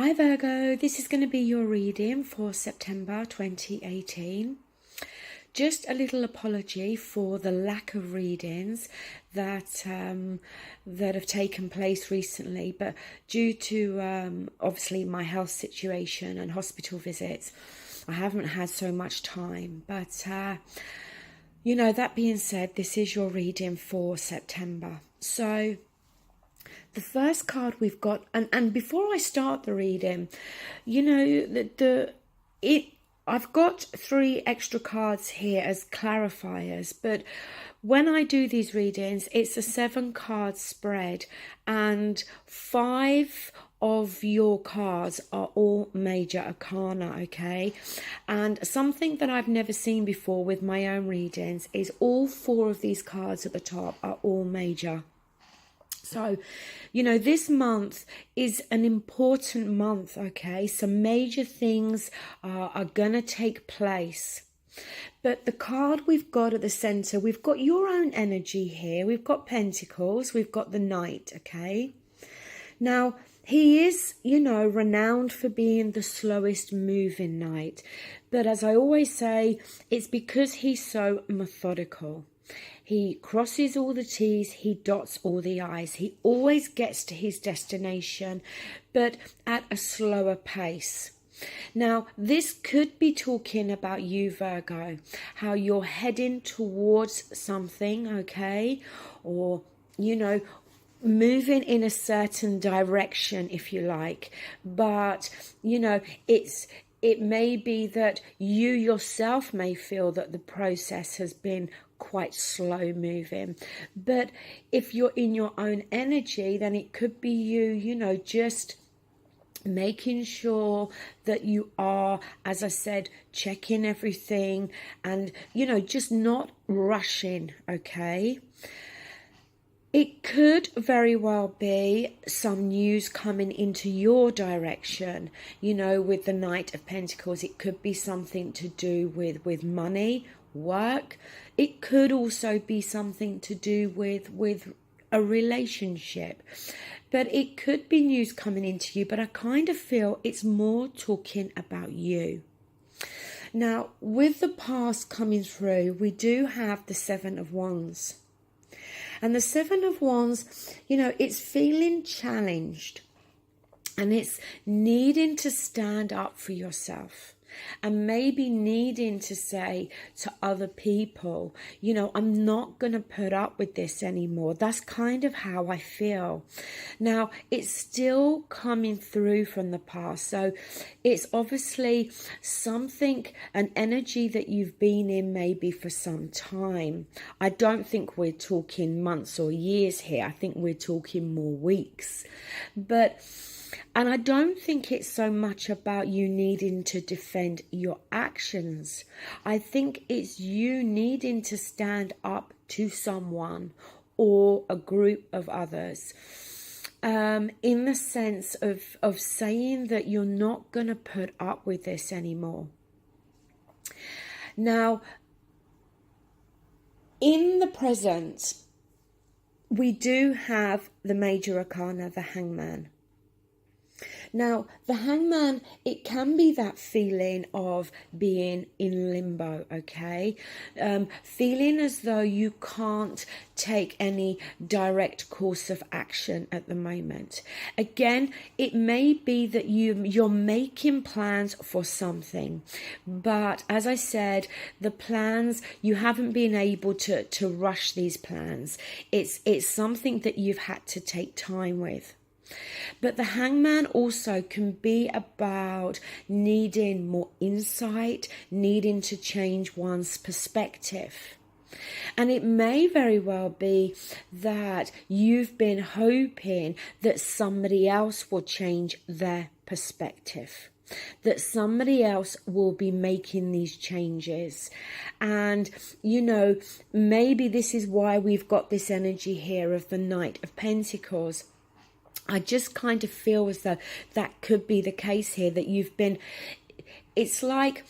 Hi Virgo, this is going to be your reading for September 2018. Just a little apology for the lack of readings that have taken place recently, but due to obviously my health situation and hospital visits, I haven't had so much time. But you know, that being said, this is your reading for September. So the first card we've got, and before I start the reading, you know, I've got 3 extra cards here as clarifiers, but when I do these readings, it's a 7-card spread, and 5 of your cards are all major arcana, okay? And something that I've never seen before with my own readings is all 4 of these cards at the top are all major. So, you know, this month is an important month, okay? Some major things are going to take place. But the card we've got at the center, we've got your own energy here. We've got Pentacles, we've got the Knight, okay? Now, he is, you know, renowned for being the slowest moving knight. But as I always say, it's because he's so methodical. He crosses all the T's, he dots all the I's. He always gets to his destination, but at a slower pace. Now, this could be talking about you, Virgo, how you're heading towards something, okay? Or, you know, moving in a certain direction, if you like. But, you know, it may be that you yourself may feel that the process has been quite slow moving. But if you're in your own energy, then it could be you know, just making sure that you are, as I said, checking everything and, you know, just not rushing, okay? It could very well be some news coming into your direction, you know, with the Knight of Pentacles. It could be something to do with money, work. It could also be something to do with a relationship. But it could be news coming into you, but I kind of feel it's more talking about you. Now, with the past coming through, we do have the 7 of Wands. And the 7 of Wands, you know, it's feeling challenged and it's needing to stand up for yourself and maybe needing to say to other people, you know, I'm not going to put up with this anymore. That's kind of how I feel. Now, it's still coming through from the past. So it's obviously something, an energy that you've been in maybe for some time. I don't think we're talking months or years here. I think we're talking more weeks. And I don't think it's so much about you needing to defend your actions. I think it's you needing to stand up to someone or a group of others. In the sense of saying that you're not going to put up with this anymore. Now, in the present, we do have the major arcana, the Hangman. Now, the Hangman, it can be that feeling of being in limbo, okay? Feeling as though you can't take any direct course of action at the moment. Again, it may be that you're making plans for something, but as I said, the plans, you haven't been able to rush these plans. It's something that you've had to take time with. But the Hangman also can be about needing more insight, needing to change one's perspective. And it may very well be that you've been hoping that somebody else will change their perspective, that somebody else will be making these changes. And, you know, maybe this is why we've got this energy here of the Knight of Pentacles. I just kind of feel as though that could be the case here, that you've been, it's like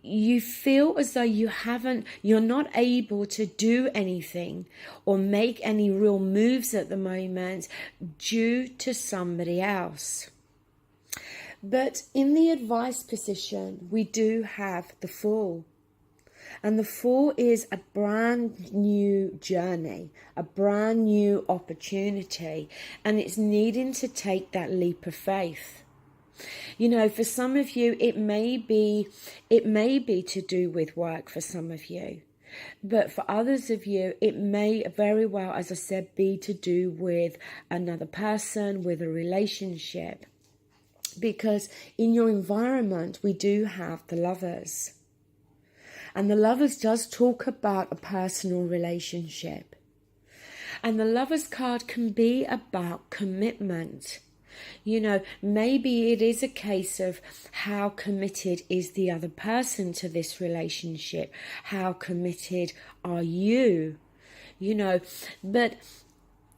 you feel as though you're not able to do anything or make any real moves at the moment due to somebody else. But in the advice position, we do have the Fool. And the Fool is a brand new journey, a brand new opportunity, and it's needing to take that leap of faith. You know, for some of you, it may be to do with work for some of you. But for others of you, it may very well, as I said, be to do with another person, with a relationship. Because in your environment, we do have the Lovers. And the Lovers does talk about a personal relationship. And the Lovers card can be about commitment. You know, maybe it is a case of how committed is the other person to this relationship? How committed are you? You know, but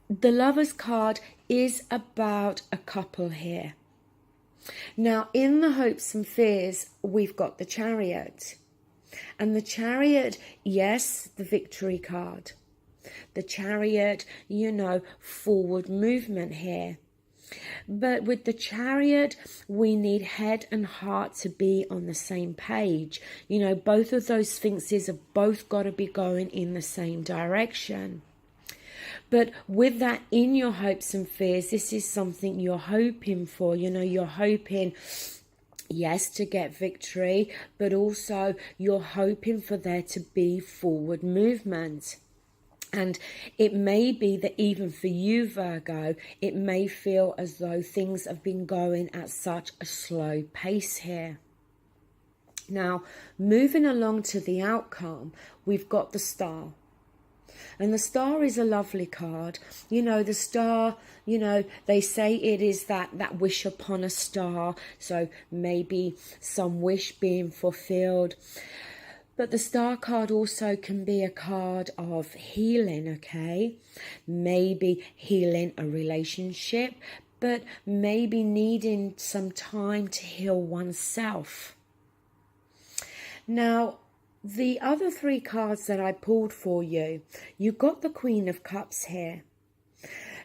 the Lovers card is about a couple here. Now, in the hopes and fears, we've got the Chariot. And the Chariot, yes, the Victory card. The Chariot, you know, forward movement here. But with the Chariot, we need head and heart to be on the same page. You know, both of those sphinxes have both got to be going in the same direction. But with that in your hopes and fears, this is something you're hoping for. You know, you're hoping, yes, to get victory, but also you're hoping for there to be forward movement. And it may be that even for you, Virgo, it may feel as though things have been going at such a slow pace here. Now, moving along to the outcome, we've got the Star. And the Star is a lovely card. You know, the Star, you know, they say it is that wish upon a star. So maybe some wish being fulfilled. But the Star card also can be a card of healing, okay? Maybe healing a relationship, but maybe needing some time to heal oneself. Now, the other three cards that I pulled for you, you've got the Queen of Cups here.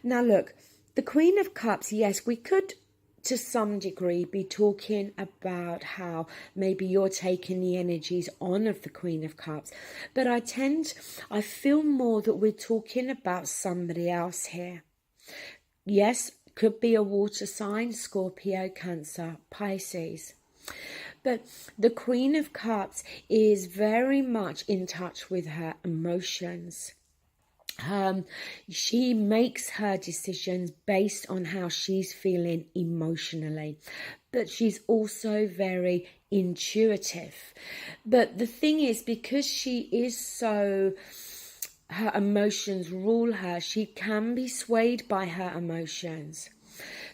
Now look, the Queen of Cups, yes, we could to some degree be talking about how maybe you're taking the energies on of the Queen of Cups. But I feel more that we're talking about somebody else here. Yes, could be a water sign, Scorpio, Cancer, Pisces. But the Queen of Cups is very much in touch with her emotions. She makes her decisions based on how she's feeling emotionally, but she's also very intuitive. But the thing is, because she is so, her emotions rule her, she can be swayed by her emotions.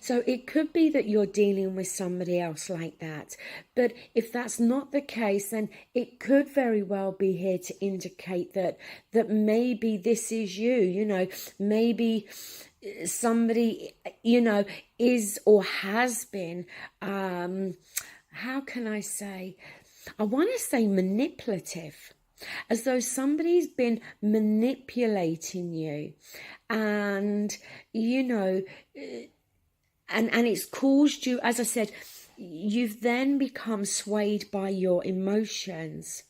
So it could be that you're dealing with somebody else like that. But if that's not the case, then it could very well be here to indicate that maybe this is you, you know, maybe somebody, you know, is or has been, how can I say, I want to say manipulative. As though somebody's been manipulating you and, you know, and it's caused you, as I said, you've then become swayed by your emotions.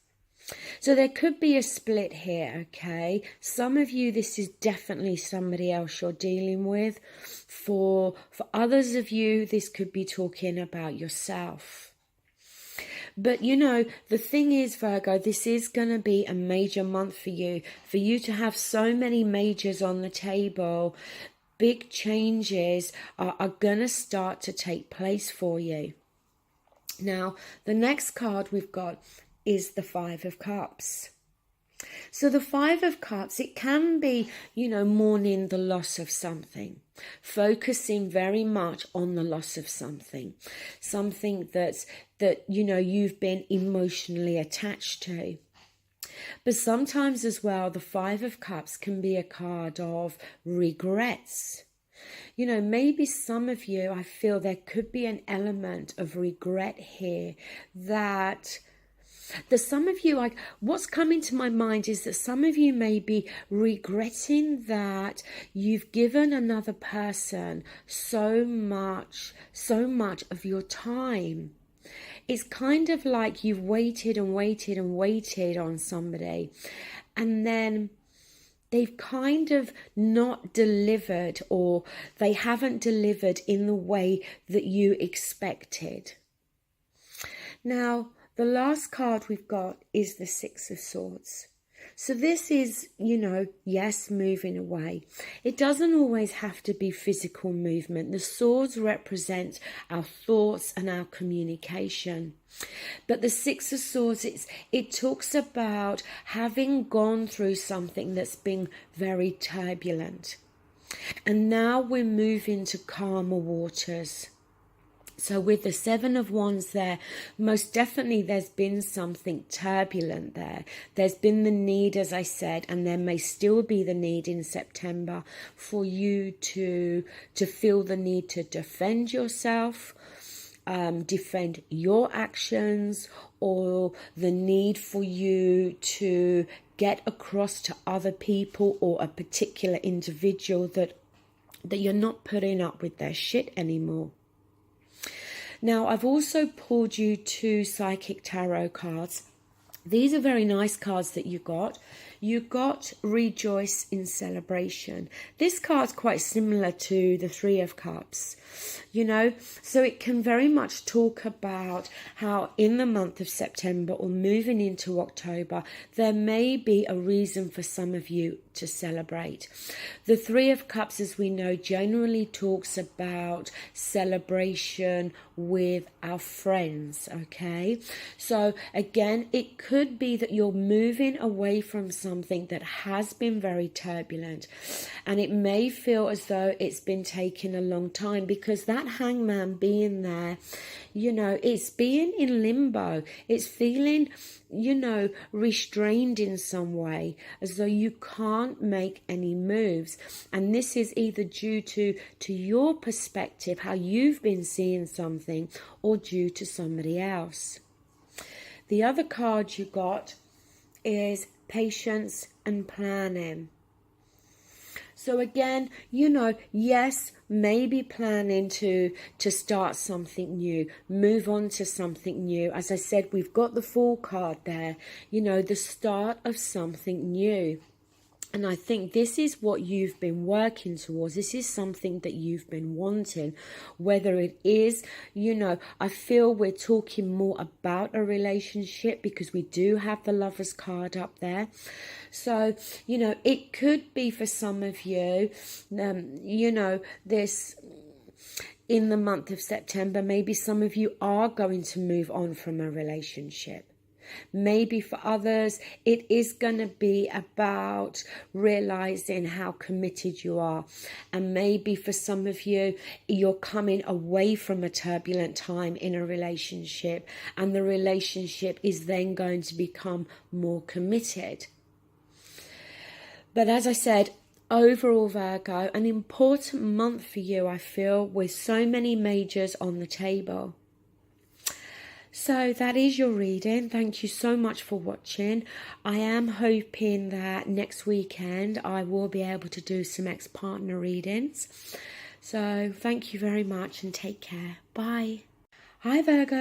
So there could be a split here, okay? Some of you, this is definitely somebody else you're dealing with. For others of you, this could be talking about yourself. But, you know, the thing is, Virgo, this is going to be a major month for you to have so many majors on the table. Big changes are going to start to take place for you. Now, the next card we've got is the Five of Cups. So the Five of Cups, it can be, you know, mourning the loss of something, focusing very much on the loss of something that, you know, you've been emotionally attached to. But sometimes as well, the Five of Cups can be a card of regrets. You know, maybe some of you, I feel there could be an element of regret here that that some of you, like, what's coming to my mind is that some of you may be regretting that you've given another person so much of your time. It's kind of like you've waited and waited and waited on somebody, and then they've kind of not delivered, or they haven't delivered in the way that you expected. Now, the last card we've got is the Six of Swords. So this is, yes, moving away. It doesn't always have to be physical movement. The swords represent our thoughts and our communication. But the Six of Swords, it talks about having gone through something that's been very turbulent. And now we're moving to calmer waters. So with the Seven of Wands there, most definitely there's been something turbulent there. There's been the need, as I said, and there may still be the need in September for you to feel the need to defend yourself, defend your actions, or the need for you to get across to other people or a particular individual that you're not putting up with their shit anymore. Now, I've also pulled you 2 Psychic Tarot cards. These are very nice cards that you got. You got Rejoice in Celebration. This card's quite similar to the Three of Cups, so it can very much talk about how in the month of September or moving into October, there may be a reason for some of you to celebrate. The Three of Cups, as we know, generally talks about celebration with our friends, okay? So again, it could be that you're moving away from something that has been very turbulent, and it may feel as though it's been taking a long time, because that Hangman being there, it's being in limbo. It's feeling, restrained in some way, as though you can't make any moves. And this is either due to your perspective, how you've been seeing something, or due to somebody else. The other card you got is Patience and Planning. So again, yes, maybe planning to start something new, move on to something new. As I said, we've got the Fool card there, the start of something new. And I think this is what you've been working towards. This is something that you've been wanting. Whether it is, I feel we're talking more about a relationship, because we do have the Lovers card up there. So, it could be for some of you, this in the month of September, maybe some of you are going to move on from a relationship. Maybe for others, it is going to be about realizing how committed you are. And maybe for some of you, you're coming away from a turbulent time in a relationship, and the relationship is then going to become more committed. But as I said, overall, Virgo, an important month for you, I feel, with so many majors on the table. So that is your reading. Thank you so much for watching. I am hoping that next weekend I will be able to do some ex-partner readings. So thank you very much and take care. Bye. Hi, Virgo.